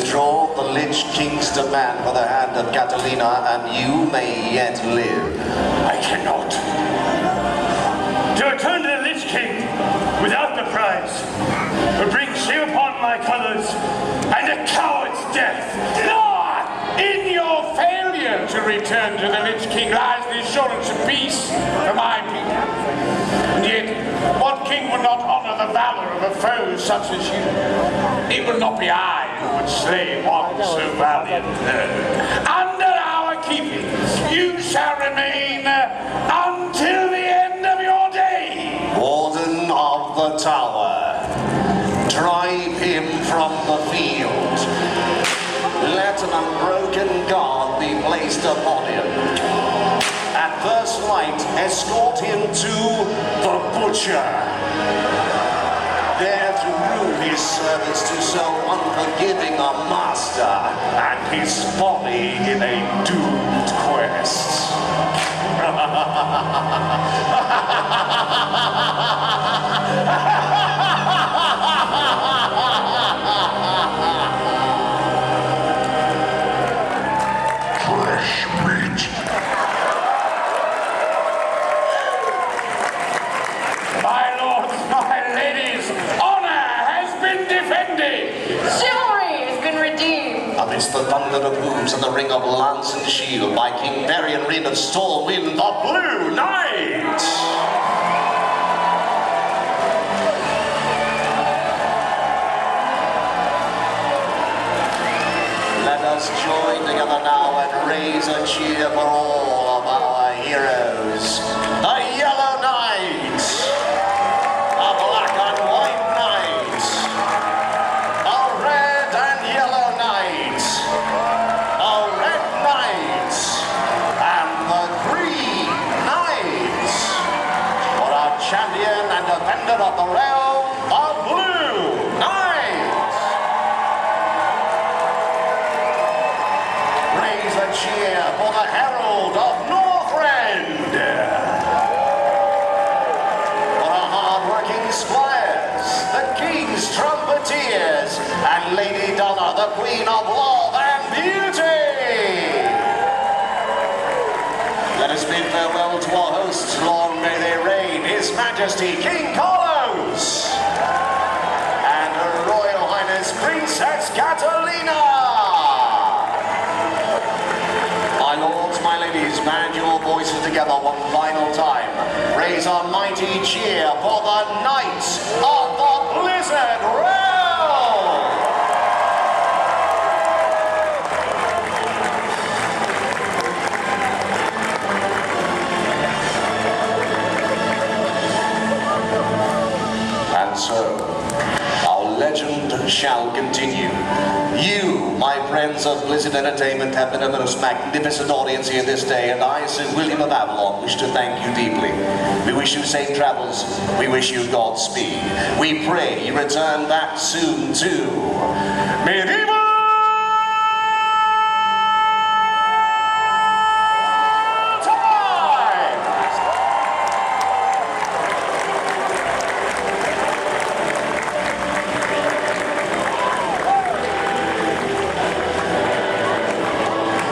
withdraw the Lich King's demand for the hand of Catalina, and you may yet live. I cannot. To return to the Lich King without the prize would bring shame upon my colors and a coward's death. Lord, in your failure to return to the Lich King lies the assurance of peace for my people. And yet, what king would not honor the valor of a foe such as you? It will not be I who would slay one so valiant. Under our keeping, you shall remain until the end of your day. Warden of the Tower, drive him from the field. Let an unbroken guard be placed upon him. At first light, escort him to the Butcher. There to rue his service to so unforgiving a master, and his folly in a doomed quest. Amidst the thunder of hooves and the ring of lance and shield, by King Varian Wrynn of Stormwind, the Blue Knight! Let us join together now and raise a cheer for all of our heroes. The Yellow Knight! A black and white knight! A red and yellow knight! A red knight! And the green knight! For our champion and defender of the realm, the Blue Knight! Raise a cheer for the Herald of Northrend! For our hard-working squires, the King's Trumpeteers, and Lady Donna, the Queen of Love and Beauty! Let us bid farewell to our hosts. Long may they reign, His Majesty King Carlos and Her Royal Highness Princess Catalina! My lords, my ladies, band your voices together one final time. Raise a mighty cheer for the Knights of the Blizzard Realm! And so, our legend shall continue. You, my friends of Blizzard Entertainment, have been a most magnificent audience here this day, and I, Sir William of Avalon, wish to thank you deeply. We wish you safe travels. We wish you Godspeed. We pray you return back soon to Medieval